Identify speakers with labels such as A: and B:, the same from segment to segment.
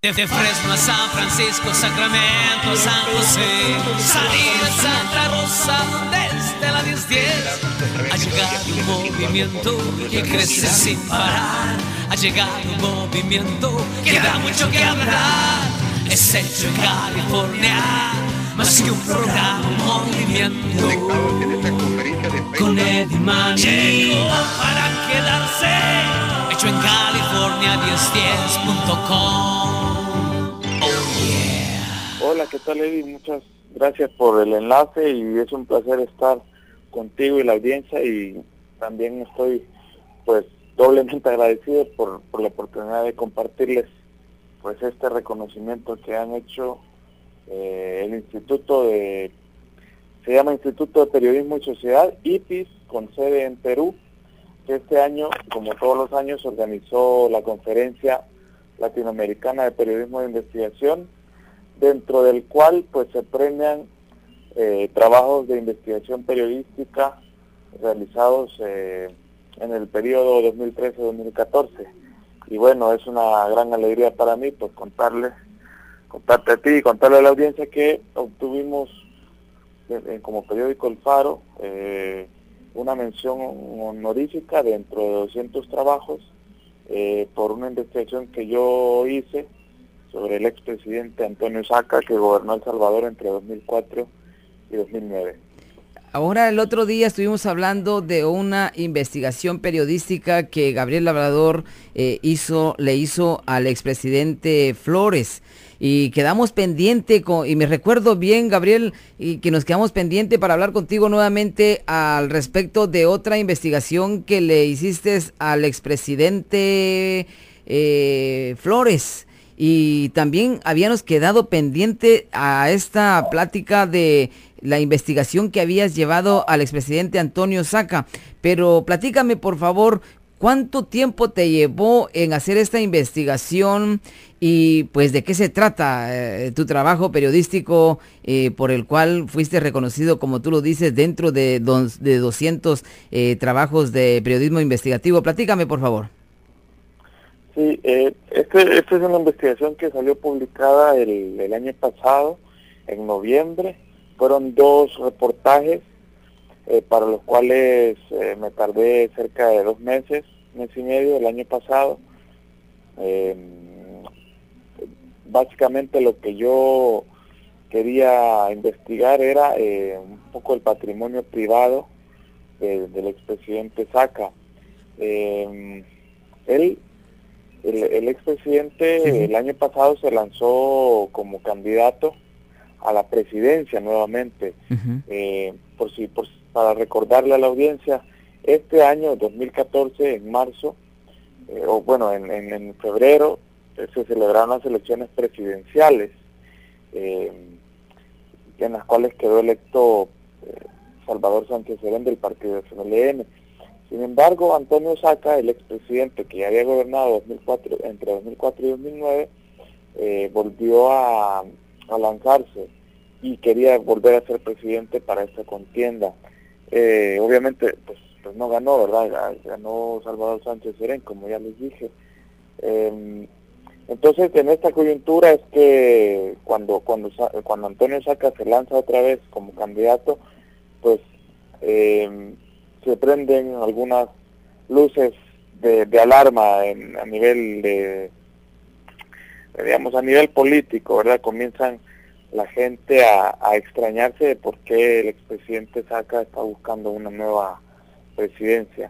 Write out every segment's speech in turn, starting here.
A: De Fresno a San Francisco, Sacramento a San José, salir de Santa Rosa desde la 1010. Ha llegado un movimiento que crece sin parar. Ha llegado un movimiento que da mucho que hablar. Es hecho en California, más que un programa, un movimiento. Con Eddie Manning llegó para quedarse. Hecho en California, 1010.com.
B: Hola, ¿qué tal, Eddie? Muchas gracias por el enlace y es un placer estar contigo y la audiencia, y también estoy pues doblemente agradecido por la oportunidad de compartirles pues este reconocimiento que han hecho el se llama Instituto de Periodismo y Sociedad, IPIS, con sede en Perú, que este año, como todos los años, organizó la Conferencia Latinoamericana de Periodismo de Investigación, dentro del cual pues se premian trabajos de investigación periodística realizados en el periodo 2013-2014. Y bueno, es una gran alegría para mí pues contarte a ti y contarle a la audiencia que obtuvimos como periódico El Faro una mención honorífica dentro de 200 trabajos por una investigación que yo hice sobre el expresidente Antonio Saca, que gobernó El Salvador entre 2004 y 2009.
C: Ahora, el otro día estuvimos hablando de una investigación periodística que Gabriel Labrador le hizo al expresidente Flores. Y quedamos pendiente, y me recuerdo bien, Gabriel, y que nos quedamos pendiente para hablar contigo nuevamente al respecto de otra investigación que le hiciste al expresidente Flores. Y también habíamos quedado pendiente a esta plática de la investigación que habías llevado al expresidente Antonio Saca. Pero platícame, por favor, ¿cuánto tiempo te llevó en hacer esta investigación y pues de qué se trata tu trabajo periodístico por el cual fuiste reconocido, como tú lo dices, dentro de 200 trabajos de periodismo investigativo? Platícame, por favor.
B: Sí, esta es una investigación que salió publicada el año pasado, en noviembre. Fueron 2 reportajes para los cuales me tardé cerca de 2 meses, mes y medio del año pasado. Básicamente lo que yo quería investigar era un poco el patrimonio privado del expresidente Saca. El expresidente el año pasado se lanzó como candidato a la presidencia nuevamente. Para recordarle a la audiencia, este año 2014, en marzo, en febrero, se celebraron las elecciones presidenciales, en las cuales quedó electo Salvador Sánchez Serén del partido FMLN. Sin embargo, Antonio Saca, el expresidente que ya había gobernado entre 2004 y 2009, volvió a lanzarse y quería volver a ser presidente para esta contienda. Obviamente, pues no ganó, ¿verdad? Ganó Salvador Sánchez Serén, como ya les dije. Entonces, en esta coyuntura es que cuando Antonio Saca se lanza otra vez como candidato, pues se prenden algunas luces de alarma a nivel a nivel político, ¿verdad? Comienzan la gente a extrañarse de por qué el expresidente Saca está buscando una nueva presidencia.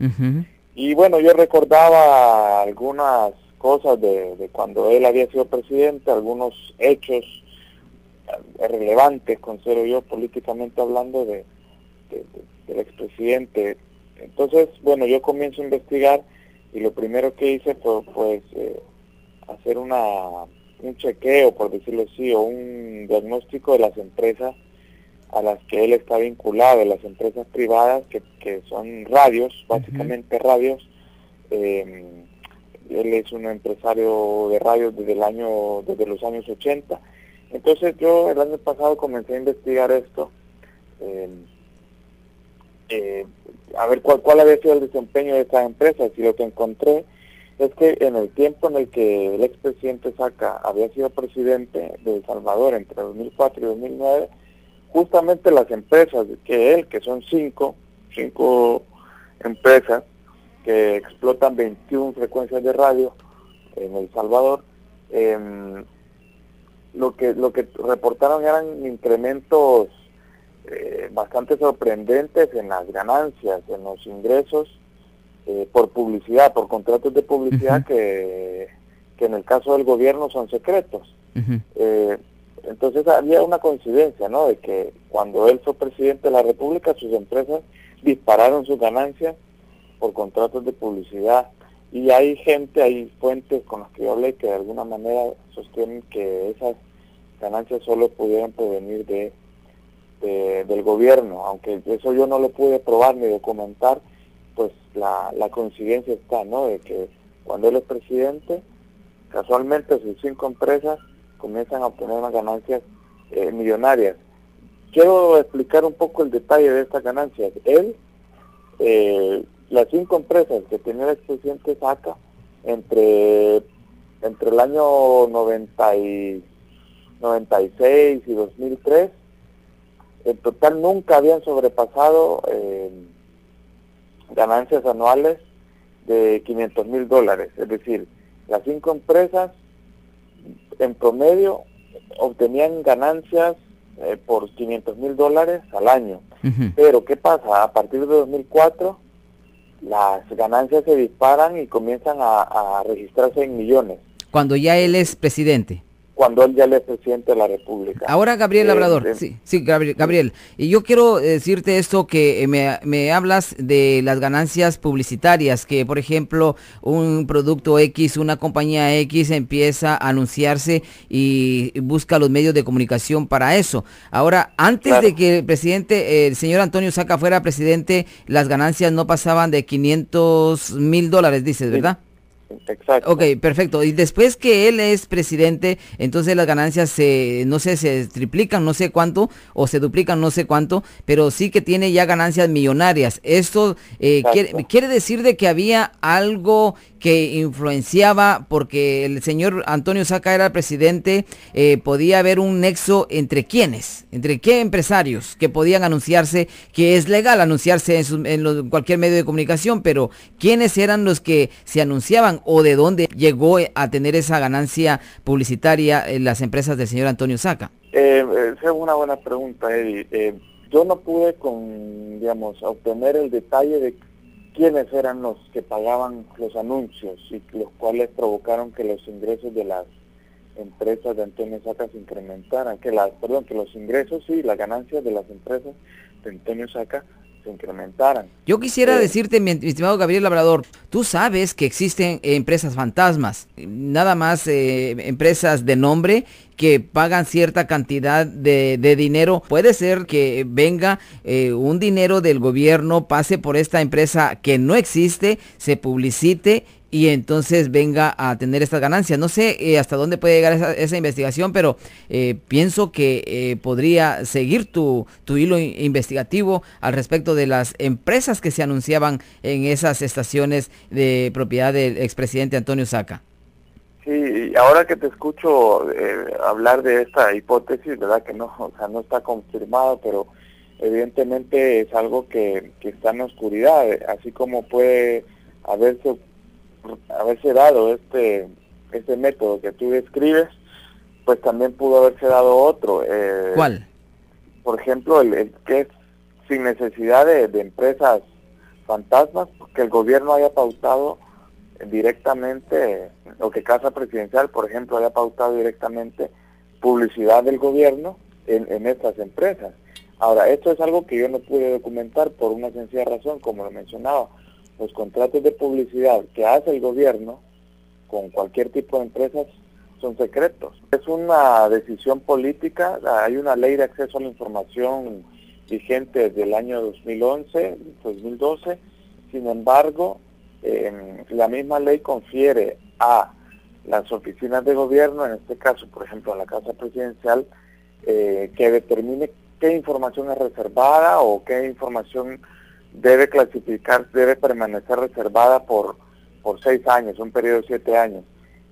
B: Y bueno, yo recordaba algunas cosas de cuando él había sido presidente, algunos hechos relevantes, considero yo, políticamente hablando, del expresidente. Entonces, bueno, yo comienzo a investigar y lo primero que hice fue pues hacer un chequeo, por decirlo así, o un diagnóstico de las empresas a las que él está vinculado, de las empresas privadas que son radios, básicamente radios. Él es un empresario de radios desde los años 80. Entonces yo el año pasado comencé a investigar esto, a ver cuál había sido el desempeño de estas empresas, y lo que encontré es que en el tiempo en el que el expresidente Saca había sido presidente de El Salvador entre 2004 y 2009, justamente las empresas que son cinco empresas que explotan 21 frecuencias de radio en El Salvador, lo que reportaron eran incrementos bastante sorprendentes en las ganancias, en los ingresos por publicidad, por contratos de publicidad que en el caso del gobierno son secretos. Entonces había una coincidencia, ¿no?, de que cuando él fue presidente de la República, sus empresas dispararon sus ganancias por contratos de publicidad. Y hay fuentes con las que yo hablé que de alguna manera sostienen que esas ganancias solo pudieran provenir del gobierno, aunque eso yo no lo pude probar ni documentar, pues la coincidencia está, ¿no?, de que cuando él es presidente, casualmente sus 5 empresas comienzan a obtener unas ganancias millonarias. Quiero explicar un poco el detalle de estas ganancias. Las 5 empresas que tenía el expresidente Saca entre el año 96 y 2003, en total nunca habían sobrepasado ganancias anuales de $500,000. Es decir, las 5 empresas en promedio obtenían ganancias por $500,000 al año. Pero ¿qué pasa? A partir de 2004 las ganancias se disparan y comienzan a registrarse en millones.
C: Cuando ya él es presidente.
B: Cuando él ya es presidente de la República.
C: Ahora Gabriel Labrador, sí, Gabriel, y yo quiero decirte esto, que me hablas de las ganancias publicitarias, que por ejemplo un producto X, una compañía X empieza a anunciarse y busca los medios de comunicación para eso. Ahora, antes de que el señor Antonio Saca fuera presidente, las ganancias no pasaban de $500,000, dices, ¿verdad?
B: Exacto.
C: Ok, perfecto. Y después que él es presidente, entonces las ganancias se triplican, no sé cuánto, o se duplican, no sé cuánto, pero sí que tiene ya ganancias millonarias. Esto quiere decir de que había algo que influenciaba, porque el señor Antonio Saca era presidente, podía haber un nexo entre quiénes, entre qué empresarios que podían anunciarse, que es legal anunciarse en cualquier medio de comunicación, pero quiénes eran los que se anunciaban, o de dónde llegó a tener esa ganancia publicitaria en las empresas del señor Antonio Saca.
B: Esa es una buena pregunta, Eddie. Yo no pude obtener el detalle de quiénes eran los que pagaban los anuncios y los cuales provocaron que los ingresos de las empresas de Antonio Saca se incrementaran, que los ingresos y las ganancias de las empresas de Antonio Saca se incrementaran.
C: Yo quisiera decirte, mi estimado Gabriel Labrador, tú sabes que existen empresas fantasmas, nada más empresas de nombre que pagan cierta cantidad de dinero. Puede ser que venga un dinero del gobierno, pase por esta empresa que no existe, se publicite y entonces venga a tener estas ganancias. No sé hasta dónde puede llegar esa investigación, pero pienso que podría seguir tu hilo investigativo al respecto de las empresas que se anunciaban en esas estaciones de propiedad del expresidente Antonio Saca.
B: Sí, ahora que te escucho hablar de esta hipótesis, verdad que no está confirmado, pero evidentemente es algo que está en la oscuridad, así como puede haberse dado este método que tú describes, pues también pudo haberse dado otro.
C: ¿Cuál?
B: Por ejemplo, el que es sin necesidad de empresas fantasmas, que el gobierno haya pautado directamente, o que Casa Presidencial, por ejemplo, haya pautado directamente publicidad del gobierno en estas empresas. Ahora, esto es algo que yo no pude documentar por una sencilla razón, como lo mencionaba. Los contratos de publicidad que hace el gobierno con cualquier tipo de empresas son secretos. Es una decisión política, hay una ley de acceso a la información vigente desde el año 2012, sin embargo, la misma ley confiere a las oficinas de gobierno, en este caso, por ejemplo, a la Casa Presidencial, que determine qué información es reservada o qué información debe permanecer reservada por por 6 años, un periodo de 7 años.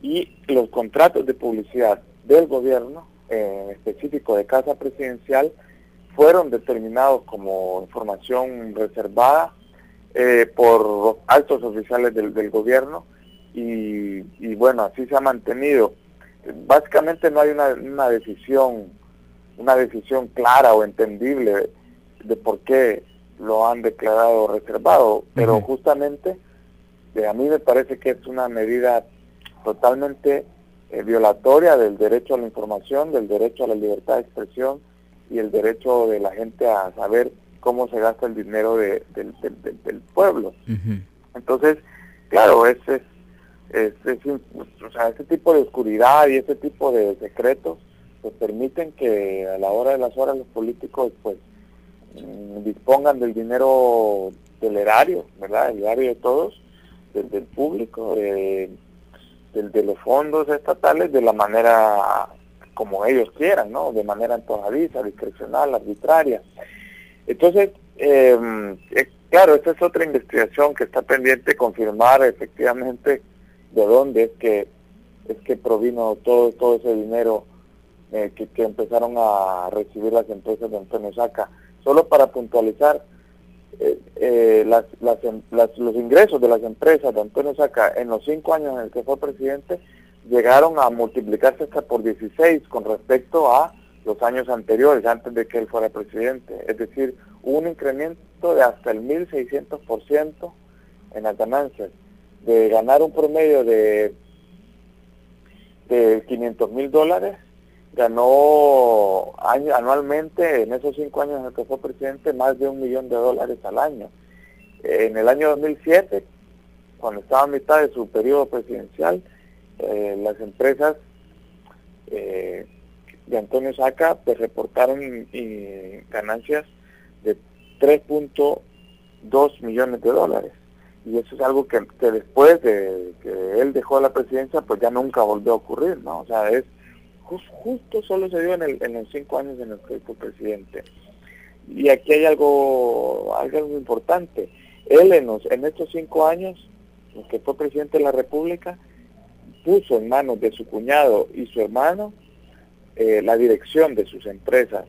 B: Y los contratos de publicidad del gobierno, específico de Casa Presidencial, fueron determinados como información reservada por altos oficiales del gobierno y bueno, así se ha mantenido. Básicamente no hay una decisión clara o entendible de por qué lo han declarado reservado, pero justamente a mí me parece que es una medida totalmente violatoria del derecho a la información, del derecho a la libertad de expresión y el derecho de la gente a saber cómo se gasta el dinero del pueblo. Entonces, claro, o sea, ese tipo de oscuridad y ese tipo de secretos pues permiten que a la hora de las horas los políticos pues dispongan del dinero del erario, ¿verdad? El erario de todos, del público, de los fondos estatales de la manera como ellos quieran, ¿no? De manera antojadiza, discrecional, arbitraria. Entonces, claro, esta es otra investigación que está pendiente de confirmar efectivamente de dónde es que provino todo ese dinero que empezaron a recibir las empresas de Antonio Saca. Solo para puntualizar, los ingresos de las empresas de Antonio Saca en los 5 años en el que fue presidente llegaron a multiplicarse hasta por 16 con respecto a los años anteriores, antes de que él fuera presidente. Es decir, hubo un incremento de hasta el 1.600% en las ganancias. De ganar un promedio de $500,000, ganó anualmente en esos 5 años en los que fue presidente más de $1 millón al año. En el año 2007, cuando estaba a mitad de su periodo presidencial, las empresas de Antonio Saca pues reportaron ganancias de $3.2 millones. Y eso es algo que después de que él dejó la presidencia pues ya nunca volvió a ocurrir, ¿no? O sea, es justo solo se dio en los 5 años en los que fue presidente. Y aquí hay algo importante. Él en estos 5 años, en los que fue presidente de la República, puso en manos de su cuñado y su hermano la dirección de sus empresas.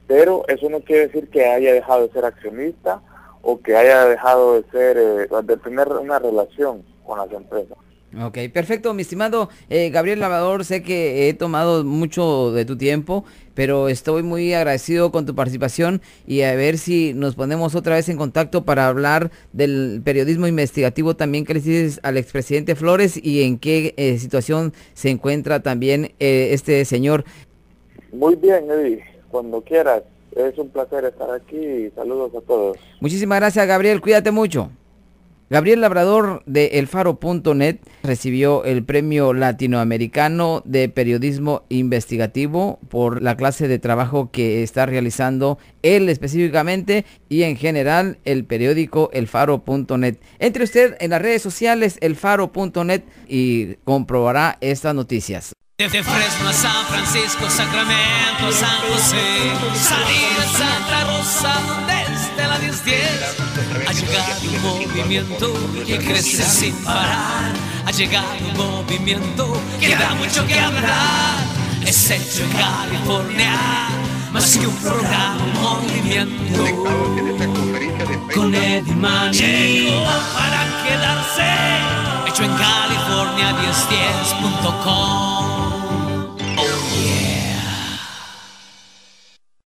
B: Pero eso no quiere decir que haya dejado de ser accionista o que haya dejado de tener una relación con las empresas.
C: Ok, perfecto, mi estimado Gabriel Labrador, sé que he tomado mucho de tu tiempo, pero estoy muy agradecido con tu participación y a ver si nos ponemos otra vez en contacto para hablar del periodismo investigativo también que le hiciste al expresidente Flores y en qué situación se encuentra también este señor.
B: Muy bien, Eddie, cuando quieras, es un placer estar aquí y saludos a todos.
C: Muchísimas gracias, Gabriel, cuídate mucho. Gabriel Labrador de elfaro.net recibió el Premio Latinoamericano de Periodismo Investigativo por la clase de trabajo que está realizando él específicamente y en general el periódico elfaro.net. Entre usted en las redes sociales elfaro.net y comprobará estas noticias.
A: De Fresno a San Francisco, Sacramento, San José, salir a Santa Rosa, desde la 1010. Ha llegado un movimiento que crece sin parar. Ha llegado un movimiento que da mucho que hablar. Es hecho en California, más que un programa, un movimiento. Con Eddie Manning llegó para quedarse. Hecho en California 1010.com.